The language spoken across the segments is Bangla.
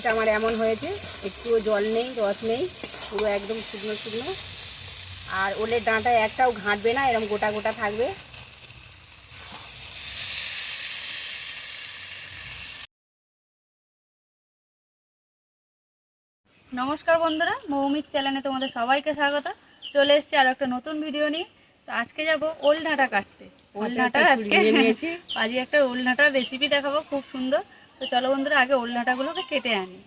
তরকারিটা আমার এমন হয়েছে, একটুও জল নেই, রস নেই, পুরো একদম শুকনো শুকনো। আর ওলের ডাঁটায় একটাও ঘাঁটবে না, এরকম গোটা গোটা থাকবে। নমস্কার বন্ধুরা, মৌমিক চ্যানেলে তোমাদের সবাইকে স্বাগত। চলে এসেছি আর একটা নতুন ভিডিও নিয়ে। তো আজকে যাব ওল ডাঁটা কাটতে। ওল ডাঁটার আজকে আজকে একটা ওল ডাঁটার রেসিপি দেখাবো, খুব সুন্দর। তো চলো বন্ধুরা, আগে ওল ডাঁটাগুলোকে কেটে আনি।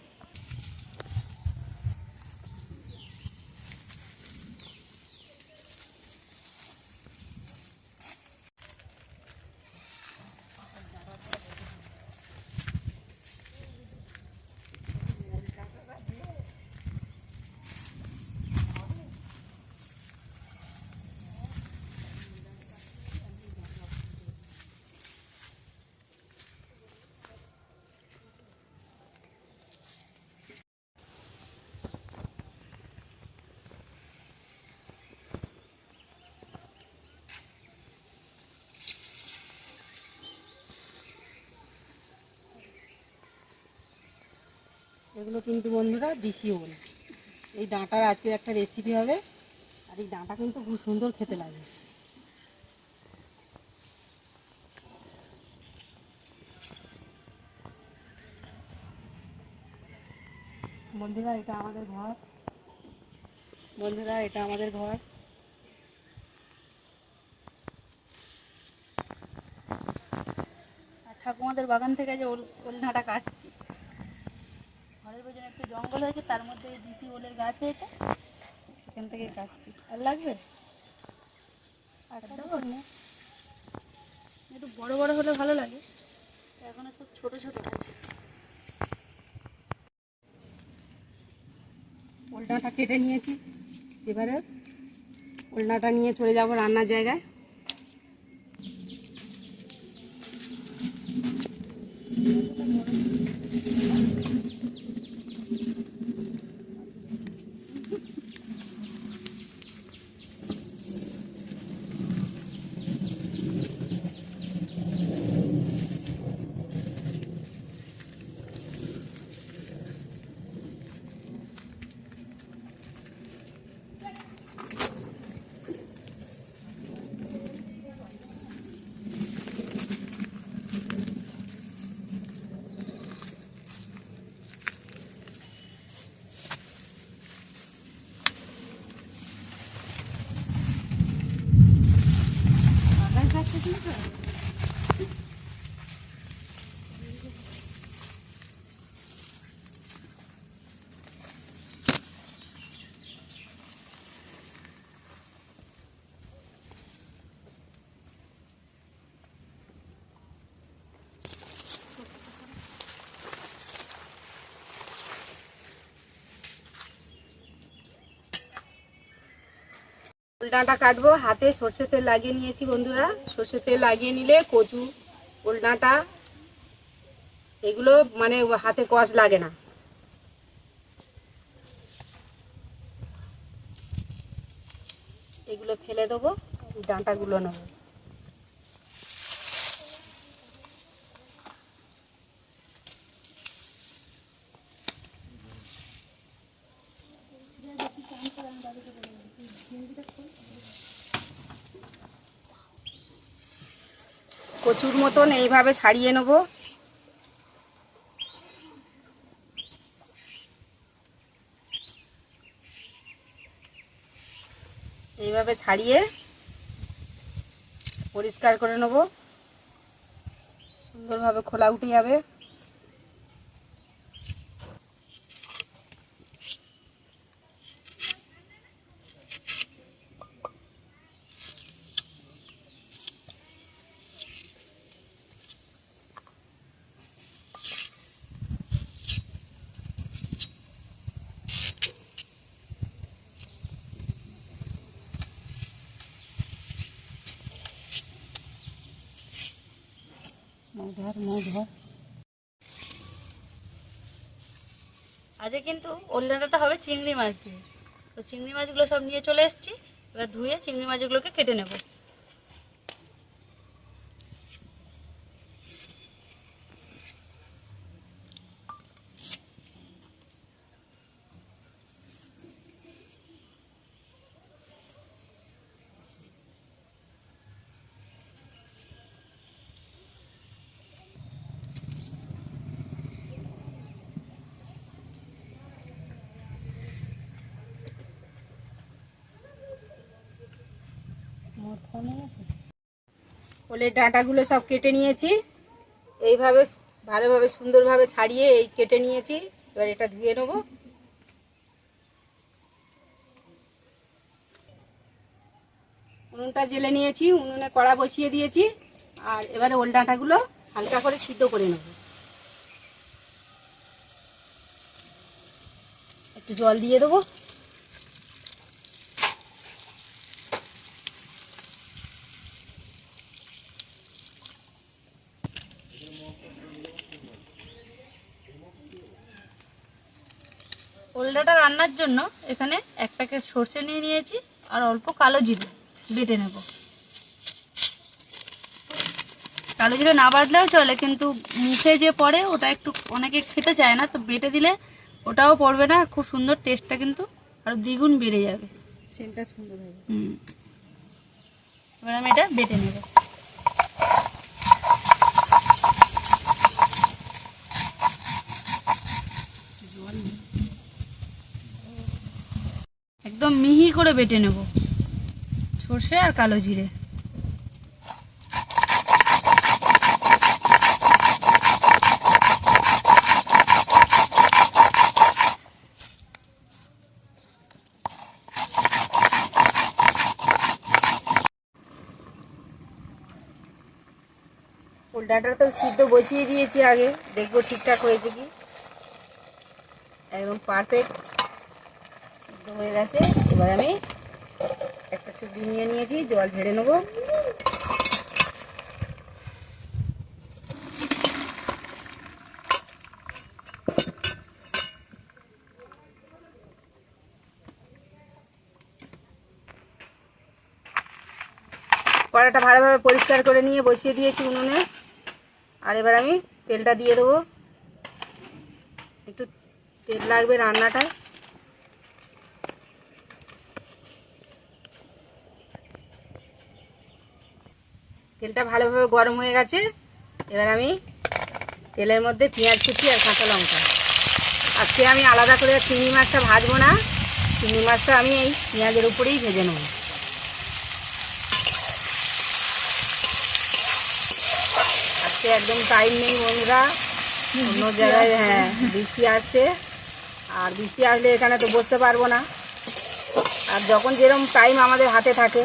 এগুলো কিন্তু বন্ধুরা দেশি ওল। এই ডাঁটার আজকে একটা রেসিপি হবে। আর এই ডাঁটা কিন্তু খুব সুন্দর খেতে লাগে। বন্ধুরা, এটা আমাদের ঘর। বন্ধুরা, এটা আমাদের ঘর। আর ঠাকুমাদের বাগান থেকে যে ওল ডাঁটা কাটছি, ঘরের পেছনে একটু জঙ্গল হয়েছে, তার মধ্যে দেশি ওলের গাছ হয়েছে, এখান থেকে কাটছি। আর লাগবে একটু বড় বড় হলে ভালো লাগে, এখন সব ছোট ছোট আছে। ওল ডাঁটা কেটে নিয়েছি, এবারে ওল ডাঁটা নিয়ে চলে যাব রান্নার জায়গায়। ওল ডাঁটা কাটবো, হাতে সর্ষের তেল লাগিয়ে নিয়েছি বন্ধুরা। সর্ষের তেল লাগিয়ে নিলে কচু, ওল ডাঁটা এগুলো মানে হাতে কষ লাগে না। এগুলো ফেলে দেবো, ডাঁটাগুলো নেবো। কচুর মতন এইভাবে ছাড়িয়ে নেব। এইভাবে ছাড়িয়ে পরিষ্কার করে নেব, সুন্দরভাবে খোলা উঠে যাবে। আজকে কিন্তু ওল ডাঁটাটা হবে চিংড়ি মাছ দিয়ে। তো চিংড়ি মাছগুলো সব নিয়ে চলে এসেছি, এবার ধুয়ে চিংড়ি মাছগুলোকে কেটে নেব। ওলের ডাঁটাগুলো সব কেটে নিয়েছি, এইভাবে ভালোভাবে সুন্দরভাবে ছাড়িয়ে এই কেটে নিয়েছি। এবার এটা ধুয়ে নেবো। উনুনটা জ্বেলে নিয়েছি, উনুনে কড়া বসিয়ে দিয়েছি। আর এবারে ওল ডাঁটাগুলো হালকা করে সিদ্ধ করে নেব। একটু জল দিয়ে দেবো। ওল ডাঁটা রান্নার জন্য এখানে 1 প্যাকেট সর্ষে নিয়ে নিয়েছি আর অল্প কালো জিরে বেটে নেব। কালো জিরে না বাটলেও চলে, কিন্তু মুখে যে পড়ে ওটা একটু অনেকে খেতে চায় না, তো বেটে দিলে ওটাও পড়বে না, খুব সুন্দর টেস্টটা কিন্তু আরো দ্বিগুণ বেড়ে যাবে, সেন্টটা সুন্দর হবে। এবার আমি এটা বেটে নেব। একদম মিহি করে বেটে নেব সর্ষে আর কালো জিরে। ওল ডাঁটা তো সিদ্ধ বসিয়ে দিয়েছি আগে, দেখবো ঠিকঠাক হয়েছে কি। একদম পারফেক্ট সিদ্ধ হয়ে গেছে। এবার আমি একটা চুবড়ি নিয়ে নিয়েছি, জল ঝেড়ে নেবো। কড়াটা ভালোভাবে পরিষ্কার করে নিয়ে বসিয়ে দিয়েছি উনুনে। আর এবার আমি তেলটা দিয়ে দেবো। একটু তেল লাগবে রান্নাটায়। তেলটা ভালোভাবে গরম হয়ে গেছে। এবার আমি তেলের মধ্যে পেঁয়াজ কুচি আর কাঁচা লঙ্কা। আজকে আমি আলাদা করে চিংড়ি মাছটা ভাজবো না, চিংড়ি মাছটা আমি এই পেঁয়াজের উপরেই ভেজে নেব। আজকে একদম টাইম নেই বন্ধুরা, অন্য জায়গায় বৃষ্টি আসছে, আর বৃষ্টি আসলে এখানে তো বসতে পারবো না। আর যখন যেরকম টাইম আমাদের হাতে থাকে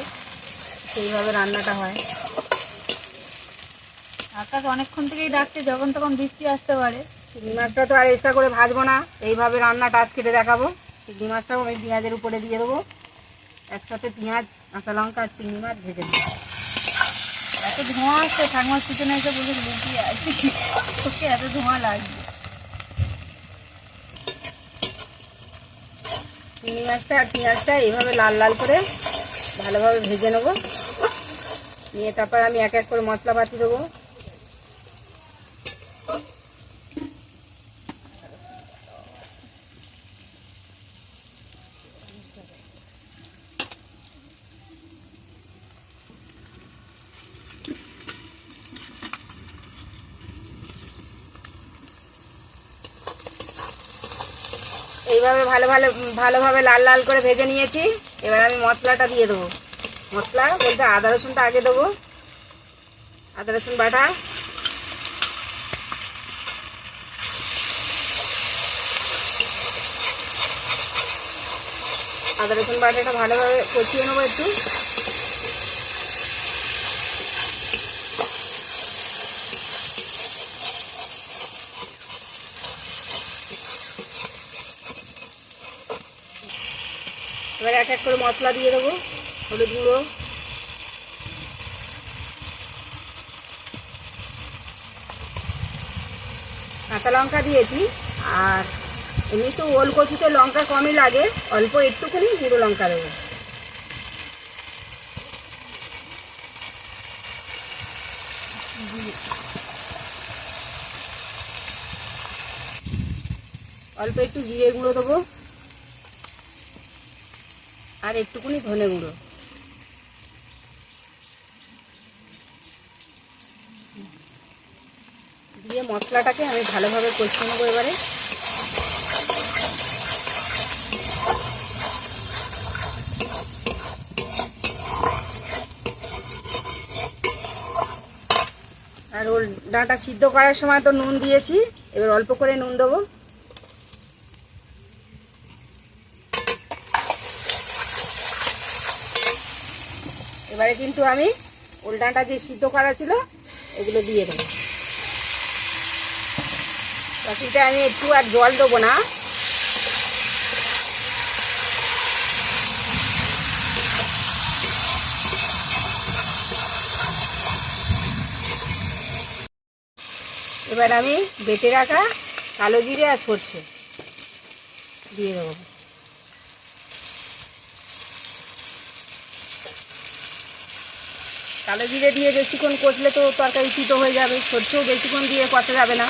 সেইভাবে রান্নাটা হয়। আকাশ অনেকক্ষণ থেকেই ডাকছে, যখন তখন বৃষ্টি আসতে পারে। চিংড়ি মাছটা তো আর এক্সট্রা করে ভাজবো না, এইভাবে রান্নাটা আজ কেটে দেখাবো। চিংড়ি মাছটাও আমি পেঁয়াজের উপরে দিয়ে দেবো। একসাথে পেঁয়াজ কাঁচা লঙ্কা আর চিংড়ি মাছ ভেজে দেবো। এত ধোঁয়া আসছে, ঠাকুমার পিছনে এসে বলে লুকিয়ে আছে, তোকে এত ধোঁয়া লাগবে। চিংড়ি মাছটা আর পেঁয়াজটা এইভাবে লাল লাল করে ভালোভাবে ভেজে নেবো। নিয়ে তারপর আমি এক এক করে মশলাপাতি দেবো। এইভাবে ভালোভাবে লাল লাল করে ভেজে নিয়েছি। এবার আমি মশলাটা দিয়ে দেবো। মশলা বলতে আদা রসুনটা আগে দেবো। আদা রসুন বাটা, আদা রসুন বাটাটা ভালোভাবে কষিয়ে নেবো একটু। এবার এক এক করে মশলা দিয়ে দেবো। হলুদ গুঁড়ো, কাঁচা লঙ্কা দিয়েছি। আর এমনি তো ওল কচুতে লঙ্কা কমই লাগে, অল্প একটুখানি গুঁড়ো লঙ্কা দেবো। অল্প একটু জিরে গুঁড়ো দেবো, আর একটুখানি ধনে গুঁড়ো। দিয়ে মশলাটাকে আমি ভালোভাবে কষিয়ে নেবো। এবারে ডাঁটা সিদ্ধ করার সময় তো নুন দিয়েছি, এবার অল্প করে নুন দেবো। এবারে কিন্তু আমি ওল ডাঁটা যে সিদ্ধ করা ছিল এগুলো দিয়ে দেবো। তরকারিটা আমি একটু আর জল দেবো না, এবার আমি বেটে রাখা কালো জিরে আর সর্ষে দিয়ে দেবো। কালো জিরে দিয়ে বেশিক্ষণ কষলে তো তরকারি তিতো হয়ে যাবে, সর্ষেও বেশিক্ষণ দিয়ে কষা যাবে না।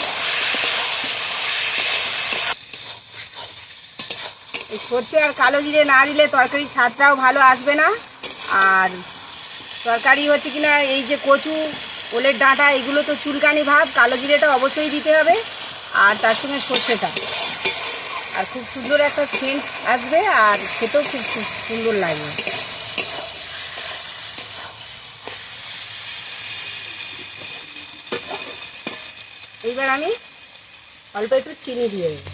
এই সর্ষে আর কালো জিরে না দিলে তরকারির স্বাদটাও ভালো আসবে না। আর তরকারি হচ্ছে কিনা এই যে কচু, ওলের ডাঁটা, এগুলো তো চুলকানি ভাব, কালো জিরেটা অবশ্যই দিতে হবে, আর তার সঙ্গে সর্ষেটা, আর খুব সুন্দর একটা সেন্ট আসবে, আর খেতেও খুব সুন্দর লাগবে। এইবার আমি অল্প একটু চিনি দিয়ে দেবো।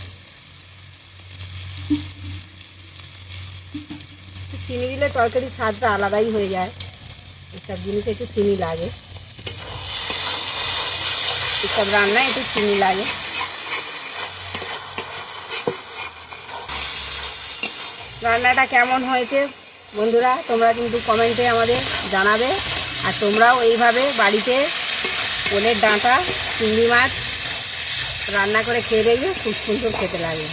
চিনি দিলে তরকারির স্বাদটা আলাদাই হয়ে যায়, এসব জিনিসে একটু চিনি লাগে, এসব রান্নায় একটু চিনি লাগে। রান্নাটা কেমন হয়েছে বন্ধুরা তোমরা কিন্তু কমেন্টে আমাদের জানাবে, আর তোমরাও এইভাবে বাড়িতে ওলের ডাঁটা, চিংড়ি মাছ রান্না করে খেয়ে দেখবে, খুব সুন্দর খেতে লাগে।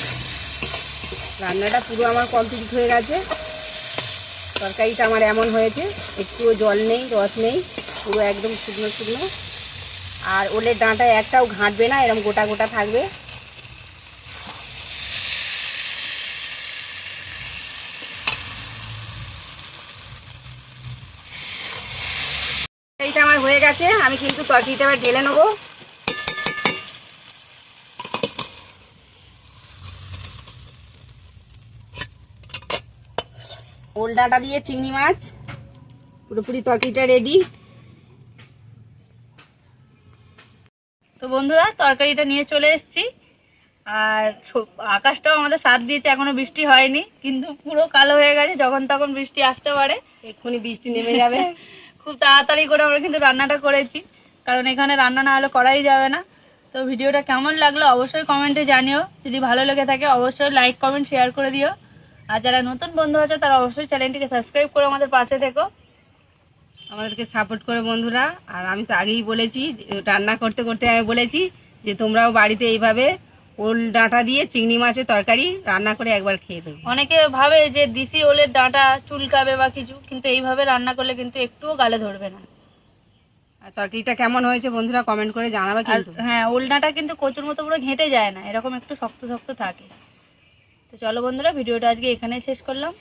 রান্নাটা পুরো আমার কমপ্লিট হয়ে গেছে। তরকারিটা আমার এমন হয়েছে, একটুও জল নেই, রস নেই, পুরো একদম শুকনো শুকনো, আর ওলের ডাঁটা একটাও ঘাঁটবে না, এরকম গোটা গোটা থাকবে। এইটা আমার হয়ে গেছে, আমি কিন্তু তরকারিটা এবার ঢেলে নেবো। ওল ডাঁটা দিয়ে চিংড়ি মাছ পুরোপুরি তরকারিটা রেডি। তো বন্ধুরা তরকারিটা নিয়ে চলে এসেছি, আর আকাশটাও আমাদের সাথ দিয়েছে, এখনো বৃষ্টি হয়নি, কিন্তু পুরো কালো হয়ে গেছে, যখন তখন বৃষ্টি আসতে পারে, এক্ষুনি বৃষ্টি নেমে যাবে। খুব তাড়াতাড়ি করে আমরা কিন্তু রান্নাটা করেছি, কারণ এখানে রান্না না হলে করাই যাবে না। তো ভিডিওটা কেমন লাগলো অবশ্যই কমেন্টে জানিও, যদি ভালো লেগে থাকে অবশ্যই লাইক কমেন্ট শেয়ার করে দিও, আর যারা নতুন বন্ধু আছে তারা অবশ্যই চ্যানেলটিকে সাবস্ক্রাইব করে আমাদের পাশে থেকো, আমাদেরকে সাপোর্ট করে বন্ধুরা। আর আমি তো আগেই বলেছি, রান্না করতে করতে আমি বলেছি যে তোমরাও বাড়িতে এইভাবে ওল ডাঁটা দিয়ে চিংড়ি মাছের তরকারি রান্না করে একবার খেয়ে দেবো। অনেকে ভাবে যে দিশি ওলের ডাঁটা চুলকাবে বা কিছু, কিন্তু এইভাবে রান্না করলে কিন্তু একটুও গালে ধরবে না। আর তরকারিটা কেমন হয়েছে বন্ধুরা কমেন্ট করে জানাবে আর কিন্তু। হ্যাঁ, ওল ডাঁটা কিন্তু কচুর মতো পুরো ঘেঁটে যায় না, এরকম একটু শক্ত শক্ত থাকে। তো চলো বন্ধুরা, ভিডিওটা আজকে এখানেই শেষ করলাম।